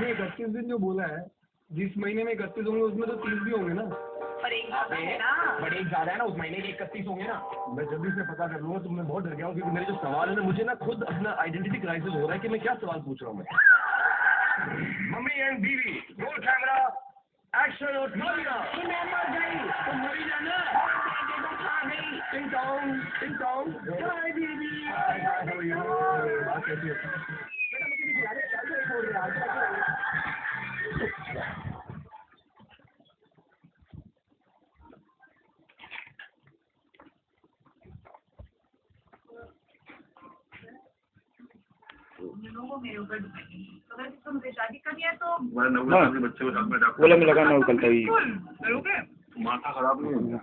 आपने 31 दिन जो बोला है, जिस महीने में 31 होंगे उसमें तो 30 भी होंगे ना। पर एक ज्यादा है ना, बड़े एक ज्यादा है ना, उस महीने के 31 होंगे ना। मैं जल्दी से पता कर लूंगा। तो मैं बहुत डर गया हूँ क्योंकि मेरे जो सवाल है ना, मुझे ना खुद अपना आइडेंटिटी क्राइसिस हो रहा है कि मैं क्या सवाल पूछ रहा हूँ मैं। मम्मी एंड बीवी, रोल कैमरा, एक्शन और मैं मर गई तो मरी जाना, देखो खा गई। टिंग टोंग, टिंग टोंग। हाय दीदी, बात कैसी है? बेटा मुझे भी खिला दे, चल तो छोड़ दे आज। लोगों मेरे ऊपर अगर तुमसे शादी करनी है तो बच्चे को साथ में बोला मैं लगाना कलता ही करोगे। माथा खराब नहीं है।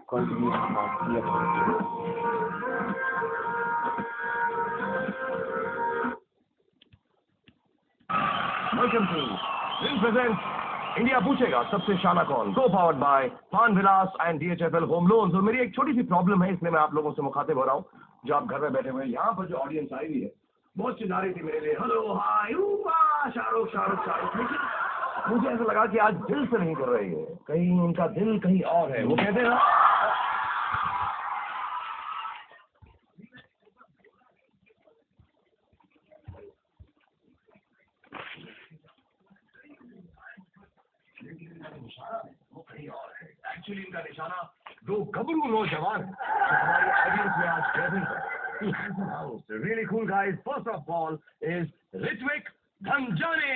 Welcome to in present India पूछेगा सबसे शाना कौन, co powered by Pan Vilas and DHFL home loans. और मेरी एक छोटी सी प्रॉब्लम है, इसलिए मैं आप लोगों से मुखातिब हो रहा हूँ जो आप घर में बैठे हुए हैं। यहाँ पर जो ऑडियंस आई हुई है बहुत चिल्ला रही थी मेरे लिए, हेलो हाय शाहरुख शाहरुख शाहरुख, लेकिन मुझे ऐसा लगा कि आज दिल से नहीं कर रही है, कहीं उनका दिल कहीं और है। वो कहते हैं ना, वो कहीं और है। एक्चुअली इनका निशाना दो गबरू नौजवान जो हमारी ऑडियंस में आज प्रेजेंट है। Really cool guys. First of all is Ritwik Dhanjani.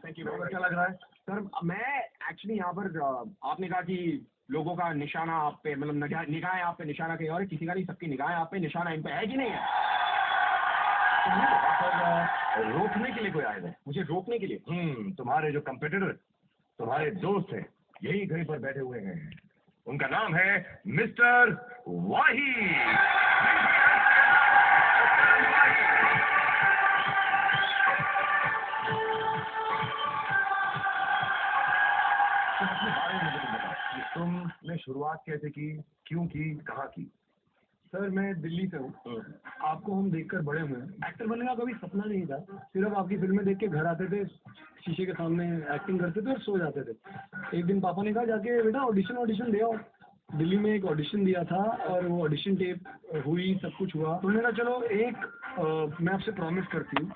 Thank you. क्या लग रहा है सर मैं एक्चुअली यहाँ पर आपने कहा कि लोगों का निशाना आप पे, मतलब निगाहें आप पे, निशाना कहीं और, किसी का नहीं, सबकी निगाहें आप पे, निशाना इन पे है कि नहीं है? रोकने के लिए कोई आए थे? मुझे रोकने के लिए? तुम्हारे जो कंपेटिटर, तुम्हारे दोस्त हैं, यही कहीं पर बैठे हुए हैं। उनका नाम है मिस्टर वाहिद। तुमने शुरुआत कैसे की, क्यों की, कहाँ की? सर मैं दिल्ली से हूँ। आपको हम देखकर बड़े हुए हैं। एक्टर बनने का कभी सपना नहीं था, सिर्फ आपकी फिल्में देख के घर आते थे, शीशे के सामने एक्टिंग करते थे और सो जाते थे। एक दिन पापा ने कहा जाके बेटा ऑडिशन दे आओ। दिल्ली में एक ऑडिशन दिया था और वो ऑडिशन टेप हुई, सब कुछ हुआ। तो मैंने कहा चलो मैं आपसे प्रॉमिस करती हूँ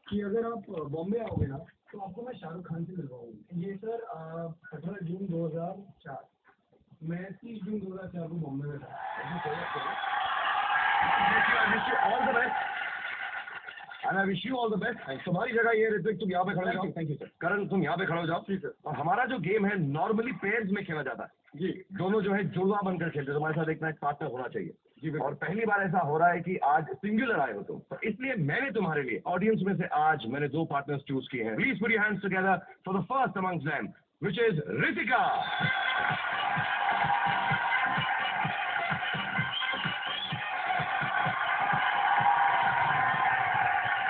कि अगर आप बॉम्बे आओगे ना तो आपको मैं शाहरुख खान से मिलवाऊंगी। ये सर 18 जून 2004, मैं 30 जून 2004 को बॉम्बे में था। All the best and I wish you all the best. तुम्हारी जगह ये ऋत्विक, तुम यहाँ पे खड़े जाओ। Thank you sir. करण तुम यहाँ पे खड़े हो जाओ। जी सर। और हमारा जो गेम है नॉर्मली पेयर्स में खेला जाता है जी दोनों जो है जुड़वा बनकर खेलते हैं। तुम्हारे साथ एक ना एक पार्टनर होना चाहिए जी। और पहली बार ऐसा हो रहा है कि आज सिंगुलर आए हो तुम, तो इसलिए मैंने तुम्हारे लिए ऑडियंस में से आज मैंने दो पार्टनर्स चूज किए हैं। Please put your hands together for the first amongst them which is Ritika.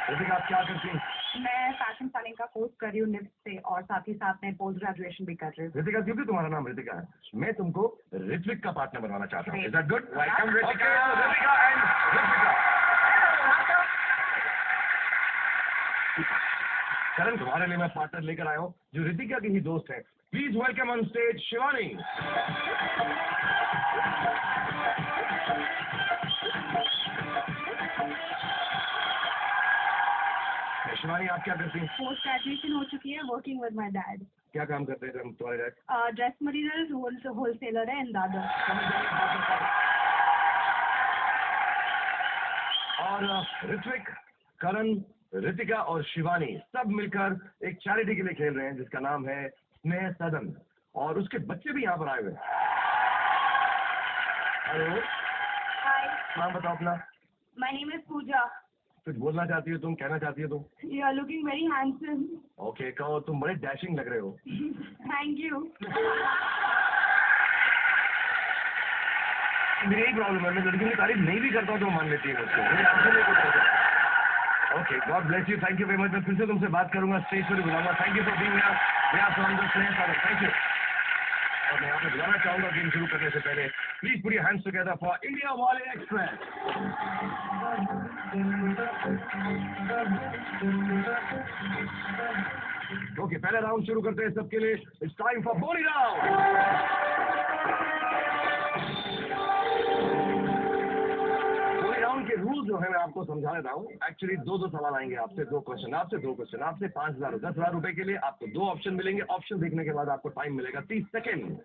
Ritika आप क्या करती हैं? मैं फैशन स्टाइलिंग का कोर्स कर रही हूँ निफ्ट से, और साथ ही साथ मैं पोस्ट ग्रेजुएशन भी कर रही हूँ। रितिका, क्योंकि तुम्हारा नाम रितिका है, मैं तुमको ऋत्विक का पार्टनर बनवाना चाहता हूँ। Is that good? Welcome Ritika and Ritika. Karan, तुम्हारे लिए मैं पार्टनर लेकर आया हूँ जो रितिका के ही दोस्त है। Please welcome on stage Shivani. Shivani आप क्या करती हैं? पोस्ट ग्रेजुएशन हो चुकी है, वर्किंग विद माय डैड। क्या काम करते हैं तुम्हारे डैड? ड्रेस मटेरियल होलसेलर है इन दादर। और ऋत्विक, करण, रितिका और शिवानी सब मिलकर एक चैरिटी के लिए खेल रहे हैं जिसका नाम है स्नेह सदन, और उसके बच्चे भी यहाँ पर आए हुए हैं। हेलो, हाय, नाम बताओ अपना। My name is Pooja. कुछ बोलना चाहती हो तुम, कहना चाहती हो तुम? You are looking very handsome. Okay, कहो। तुम बड़े डैशिंग लग रहे हो। Thank you. मेरी यही प्रॉब्लम है, मैं लड़कियों की तारीफ नहीं भी करता हूँ तो मान लेती है मुझको। मेरी आंखों में कुछ होता है। Okay, God bless you, thank you very much. मैं फिर से तुमसे बात करूंगा, स्टेज पर बुलाऊंगा। Thank you for being here, thank you. और मैं आपको बुलाना चाहूंगा गेम शुरू करने से पहले, please put your hands together for India वाले एक्सप्रेस। ओके, पहला राउंड शुरू करते हैं सबके लिए। इट्स टाइम फॉर बोली राउंड। राउंड के रूल जो है मैं आपको समझा देता हूँ। एक्चुअली दो सवाल आएंगे आपसे, दो क्वेश्चन आपसे, 5,000 10,000 रुपए के लिए आपको 2 ऑप्शन मिलेंगे। ऑप्शन देखने के बाद आपको टाइम मिलेगा 30 सेकेंड।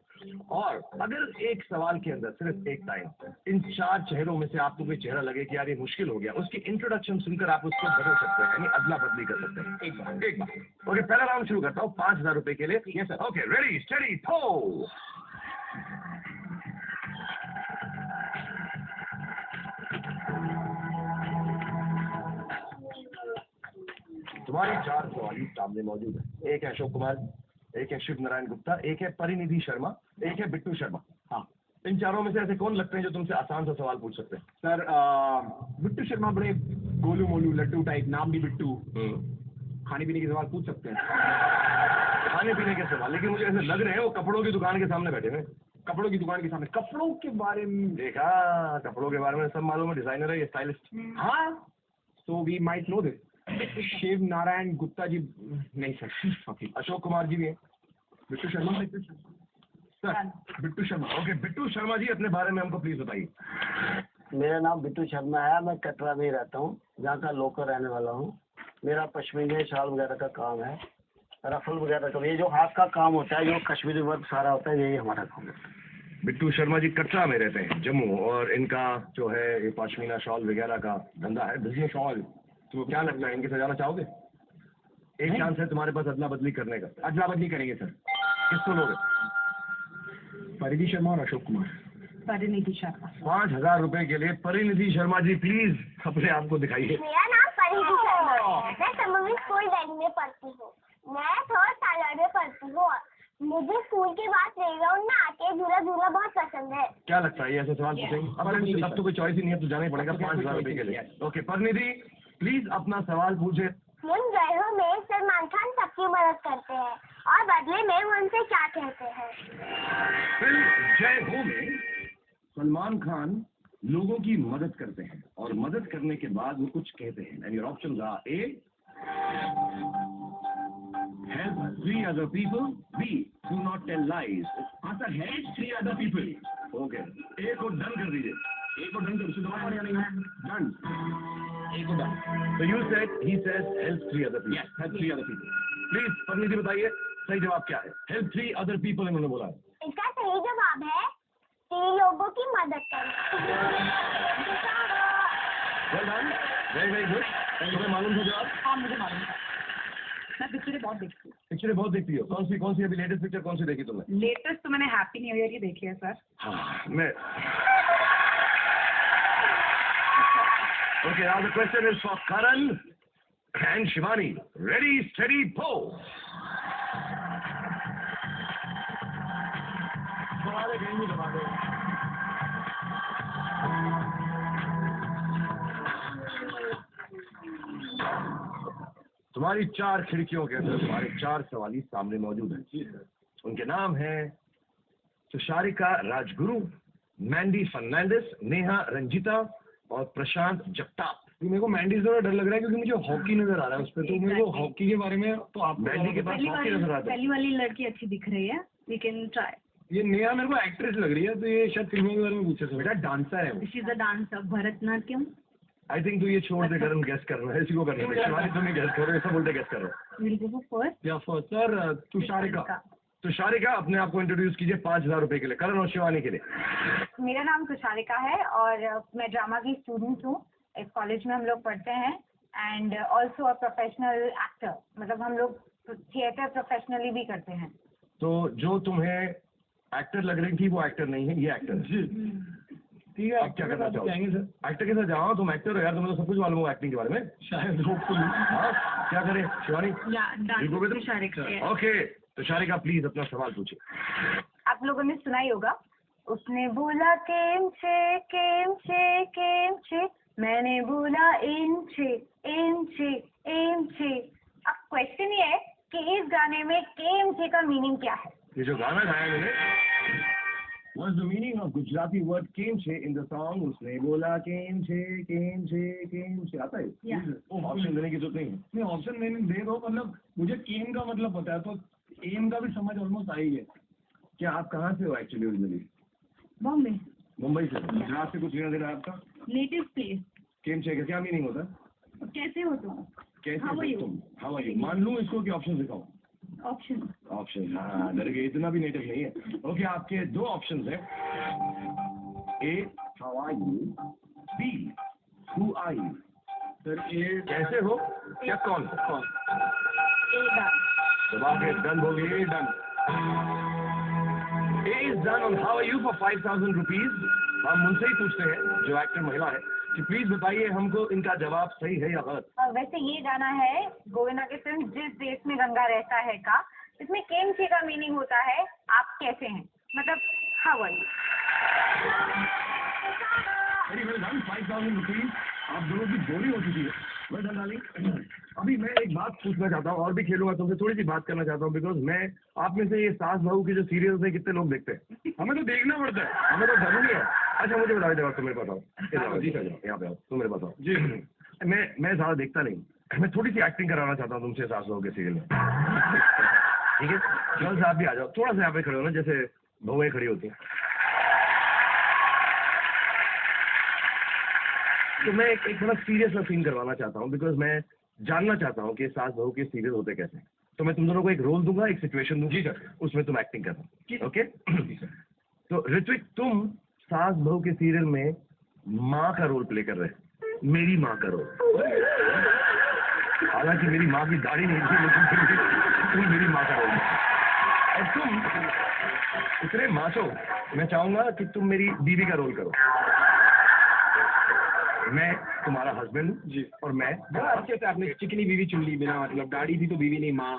और अगर एक सवाल के अंदर सिर्फ एक टाइम इन 4 चेहरों में से आपको कोई चेहरा लगे कि यार ये मुश्किल हो गया, उसकी इंट्रोडक्शन सुनकर आप उसको बदल सकते हैं, यानी अदला बदली कर सकते हैं। एक बार ओके, पहला राउंड शुरू करता हूँ 5,000 रुपए के लिए। Yes sir. Okay, ready steady थो। तुम्हारी 4 सवाल सामने मौजूद है। एक है अशोक कुमार, एक है शिव नारायण गुप्ता, एक है परिनिधि शर्मा, एक है बिट्टू शर्मा। हाँ, इन चारों में से ऐसे कौन लगते हैं जो तुमसे आसान सा सवाल पूछ सकते हैं? सर बिट्टू शर्मा बड़े गोलू मोलू लड्डू टाइप, नाम भी बिट्टू, खाने पीने के सवाल पूछ सकते हैं। खाने पीने के सवाल, लेकिन मुझे ऐसे लग रहे हैं वो कपड़ों की दुकान के सामने बैठे हैं। कपड़ों की दुकान के सामने, कपड़ों के बारे में देखा, कपड़ों के बारे में सब मालूम है, डिजाइनर है ये, स्टाइलिस्ट। हाँ, so we might know this. Shiv Narayan Gupta ji नहीं सर। अशोक कुमार जी भी हैं। बिट्टू शर्मा सर, बिट्टू शर्मा। ओके, बिट्टू शर्मा जी अपने बारे में हमको प्लीज बताइए। मेरा नाम बिट्टू शर्मा है, मैं कटरा में ही रहता हूँ, जहाँ का लोकल रहने वाला हूँ। मेरा पश्मीने शाल वगैरह का काम है, रफल वगैरह का, ये जो हाथ का काम होता है, जो कश्मीरी वर्क सारा होता है, यही हमारा काम है। बिट्टू शर्मा जी कटरा में रहते हैं, जम्मू, और इनका जो है ये पश्मीना शॉल वगैरह का धंधा है, बिजनेस शॉल। तो क्या लगता है, इनके साथ जाना चाहोगे? एक चांस है तुम्हारे पास अदला बदली करने का। अदला बदली करेंगे सर। किसको लोगे? परिधि शर्मा और अशोक कुमार। परिनिधि शर्मा। 5,000 रुपए के लिए परिनिधि शर्मा जी प्लीज अपने आप को दिखाइए। मेरा नाम परिधि शर्मा है, मैं समूह स्कूल बैंक में पढ़ती हूँ। मैं 3rd स्टैंडर्ड में पढ़ती हूँ। मुझे स्कूल के बाद प्लेग्राउंड में आके झूला झूला बहुत पसंद है। क्या लगता है ये ऐसे सवाल पूछेंगे? अब तो कोई चॉइस ही नहीं है, तो जाना ही पड़ेगा 5,000 रुपए के लिए। ओके परिनिधि, प्लीज अपना सवाल पूछे। मुन ग्रहों में सलमान खान सबकी मदद करते हैं और बदले में वो उनसे क्या कहते हैं? फिल्म जय हो में सलमान खान लोगों की मदद करते हैं और मदद करने के बाद वो कुछ कहते हैं। And your options are A, help 3 other people, B, do not tell lies, answer है 3 other people। ओके, ए को डन कर दीजिए, ए को डन कर, दबाया या नहीं है? डन, ए को done. So you said, he says help 3 other people। Yes, help 3 other people। Please परनीति बताइए सही जवाब क्या है? help 3 other people इन्होंने बोला है। इसका सही जवाब है 3 लोगों की मदद करना। Well done, very very good। तुम्हें मालूम था जवाब? हाँ मुझे मालूम था, मैं पिक्चरें बहुत देखती हूँ। पिक्चरें बहुत देखती हो? कौन सी अभी लेटेस्ट पिक्चर कौन सी देखी तुमने? लेटेस्ट तो मैंने हैप्पी न्यू ईयर ही देखी है सर। हाँ, मैं Okay, now the question is for Karan and Shivani. Ready, steady, pose. तुम्हारी 4 खिड़कियों के अंदर तुम्हारे 4 सवाली सामने मौजूद हैं। उनके नाम हैं तुषारिका राजगुरु, मैंडी फर्नांडिस, नेहा रंजीता और प्रशांत जगताप। मेरे को मैंडी से थोड़ा डर लग रहा है क्योंकि मुझे हॉकी नजर आ रहा है उस पर, तो मेरे को हॉकी के बारे में तो आप मैंडी के पास हॉकी नजर आता है। पहली वाली लड़की अच्छी दिख रही है, वी कैन ट्राई। ये नेहा मेरे को एक्ट्रेस लग रही है, तो ये शायद फिल्मों के बारे में पूछे। बेटा डांसर है वो। She is a dancer, Bharatanatyam. I think तू ये छोड़ दे, करन गेस करना है, इसी को करना है। शिवानी तुम ही गेस करो, ऐसा बोलते गेस करो। विल गो फर्स्ट या फर्स्ट सर तुषारिका। तुषारिका अपने आप को इंट्रोड्यूस कीजिए 5,000 रुपए के लिए, करण और शिवानी के लिए। मेरा नाम तुषारिका है और मैं ड्रामा की स्टूडेंट हूँ। इस कॉलेज में हम लोग पढ़ते हैं and also a professional actor, मतलब हम लोग थिएटर प्रोफेशनली भी करते हैं। तो जो तुम्हें एक्टर लग रही थी वो एक्टर नहीं है, ये एक्टर है। ठीक है, अब क्या करना चाहोगे सर? एक्टर के साथ जाओ, तुम एक्टर हो यार, तुम्हें तो सब कुछ मालूम है एक्टिंग के बारे में शायद होपफुली। हाँ, क्या करें शिवानी? तुषारिका। ओके तुषारिका प्लीज अपना सवाल पूछिए। आप लोगों ने सुना ही होगा, उसने बोला केम छे मैंने बोला इंचे इंचे इंचे। अब क्वेश्चन ये है कि इस गाने में के का मीनिंग क्या है? ये जो गाना गाया मैंने, What's the meaning of Gujarati word केमछे in the song? उसने बोला केमछे केमछे केमछे, आता है? ऑप्शन देने की जरूरत नहीं है। नहीं, ऑप्शन मैंने दे दो, मतलब मुझे एम का मतलब पता है, तो एम का भी समझ ऑलमोस्ट आई है। क्या आप कहाँ से हो एक्चुअली ओरिजिनली? बॉम्बे। मुंबई से। गुजरात से कुछ लेना देना है आपका? Native place. केमछे का क्या मीनिंग होता है? कैसे हो तुम? कैसे How हो are you? तुम? How are you? मान लूँ इसको कि ऑप्शन दिखाऊं? ऑप्शन। ऑप्शन, हाँ डर गए, इतना भी नेटिव नहीं है। ओके, आपके दो ऑप्शंस हैं। A, how are you? B, who are you? Sir A कैसे हो या कौन हो? कौन? जवाब है डन, बोलिए done. A is done on how are you for 5,000 rupees. हम उनसे ही पूछते हैं जो एक्टर महिला है कि प्लीज बताइए हमको इनका जवाब सही है या गलत। वैसे ये गाना है गोविंदा के फिल्म जिस देश में गंगा रहता है का। इसमें केमछे का मीनिंग होता है आप कैसे हैं, मतलब how are you. Very well done, 5,000 rupees आप दोनों की जोड़ी हो चुकी है। Well done darling. अभी मैं एक बात पूछना चाहता हूँ और भी खेलूंगा तुमसे, थोड़ी सी बात करना चाहता हूँ, बिकॉज मैं आप में से ये सास बहू के जो सीरियल्स है कितने लोग देखते हैं? हमें तो देखना पड़ता है, हमें तो जरूरी है। अच्छा मुझे बताओ, जवाब तुम मेरे पास आओ, जी जाओ यहाँ पे आओ, तुम मेरे पास आओ जी। मैं ज्यादा देखता नहीं, मैं थोड़ी सी एक्टिंग कराना चाहता हूँ तुमसे सास बहू के सीरियल में, ठीक है? गर्ल्स आप भी आ जाओ, थोड़ा सा यहाँ पे खड़े हो ना, जैसे बहुएं खड़ी होती हैं। तो मैं एक बड़ा सीरियस सा सीन करवाना चाहता हूँ, बिकॉज मैं जानना चाहता हूँ कि सास बहू के सीरियल होते कैसे हैं। तो मैं तुम दोनों को एक रोल दूंगा, एक सिचुएशन दूंगी, उसमें तुम एक्टिंग करना, ओके? तो ऋत्विक, तुम सास बहू के सीरियल में माँ का रोल प्ले कर रहे हैं, मेरी माँ का रोल। हालांकि मेरी माँ की दाढ़ी नहीं थी, लेकिन फिर भी तुम मेरी माँ का रोल करो। और तुम इतने माचो, मैं चाहूंगा कि तुम मेरी बीवी का रोल करो। मैं तुम्हारा हस्बैंड जी। और मैं बड़ा अच्छे से आपने चिकनी बीवी चुन ली, बिना मतलब दाढ़ी थी तो बीवी नहीं माँ।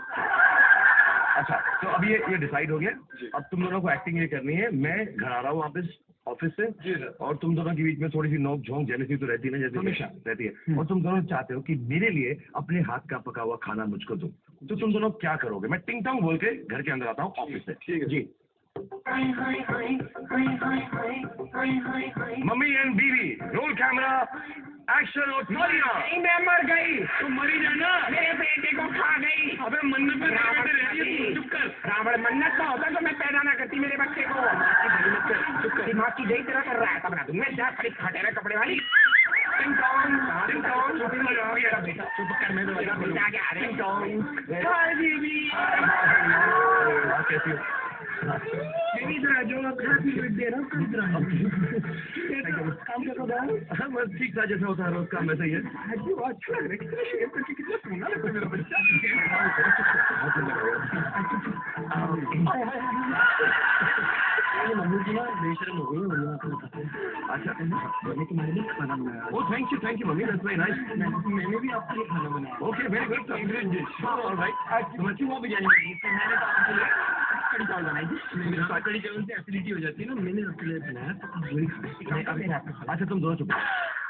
अच्छा, तो अब ये डिसाइड हो गया। अब तुम दोनों को एक्टिंग ये करनी है। मैं घर आ रहा हूँ वापस ऑफिस से जी सर। और तुम दोनों के बीच में थोड़ी सी नोक झोंक जेलसी तो रहती है ना, जैसे हमेशा रहती है, और तुम दोनों चाहते हो कि मेरे लिए अपने हाथ का पका हुआ खाना मुझको दो, तो तुम दोनों क्या करोगे? मैं टिंग टोंग बोल के घर के अंदर आता हूँ ऑफिस से, ठीक है जी। मम्मी एंड बीवी, रोल कैमरा एक्शन और तालियां। मैं मर गई, तो मरी जाना, मेरे बेटे को खा गई। अबे मन्नत में तेरे बेटे रह रही है, तू चुप कर। रावण मन्नत का होता तो मैं पैदा ना करती मेरे बच्चे को। दिमाग की जई तरह कर रहा है, तब ना तुम्हें जा खड़ी खटेरे कपड़े वाली। टिंग टोंग टिंग टोंग, बेटा चुप कर, मैं तो बजा बोलूं। टिंग टोंग, हाय बीबी, कैसी हो? मेरी तरह जो हैप्पी बर्थडे ना कर रहा है। काम क्या कर रहा है? बस ठीक था, जैसे होता है रोज काम वैसे ही है। अच्छा लग रहा है, कितना शेयर करके कितना सोना लगता है मेरा बच्चा। मम्मी की ना बेशरम हो गई, मम्मी आपको बताते हैं। अच्छा, मैंने तुम्हारे लिए खाना बनाया। Oh thank you mummy, that's very nice. मैंने भी आपके लिए खाना बनाया। Okay, very good, English dish, alright. तुम अच्छी वो बिरयानी बनाई, तो मैंने तो आपके लिए कड़ी चावल बनाई थी। कड़ी चावल से एसिडिटी हो जाती है ना, मैंने आपके लिए बनाया, तो आप वही खाना। अच्छा तुम दोनों चुप,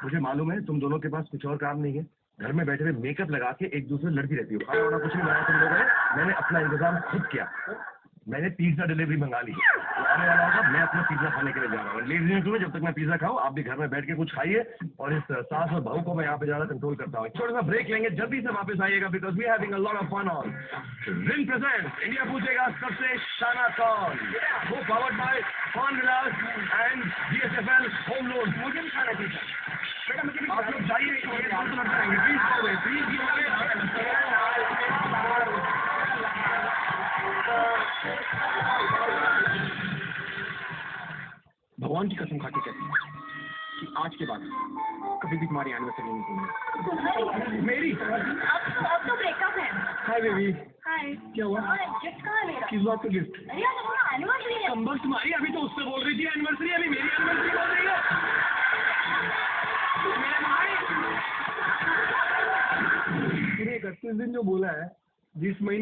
मुझे मालूम है तुम दोनों के पास कुछ और काम नहीं है, घर में बैठे हुए मेकअप लगा के एक दूसरे लड़ती रहती हो। खाना वाना कुछ नहीं बनाया तुम लोगों ने, मैंने अपना इंतजाम खुद किया। मैंने पिज्जा डिलीवरी मंगा ली, तो आने वाला होगा, मैं अपना पिज्जा खाने के लिए जा रहा हूँ। लेडीज एंड जब तक मैं पिज्जा खाऊं, आप भी घर में बैठ के कुछ खाइए, और इस सास और बहू को मैं यहाँ पे ज्यादा कंट्रोल करता हूँ। छोटा सा ब्रेक लेंगे, जल्दी से वापस आइएगा, because we having a lot of fun on in present India पूछेगा सबसे शाना कौन, वो powered by Pan Vilas and DHFL home loan. मुझे भी खाना चाहिए बेटा, मुझे भी। आप लोग जाइए, भगवान की कसम खा के कहती हूँ कि आज के बाद कभी भी तुम्हारी एनिवर्सरी नहीं होगी मेरी। अब तो ब्रेकअप है। हाय बेबी, हाय। क्या हुआ? गिफ्ट कहाँ है मेरा? किस बात का गिफ्ट? अरे यार तुम्हारा एनिवर्सरी है। कम वक्त तुम्हारी, अभी तो उससे बोल रही थी एनिवर्सरी, अभी मेरी एनिवर्सरी बोल रही है। मेरे भाई, तूने 31 दिन जो बोला है, जिस महीने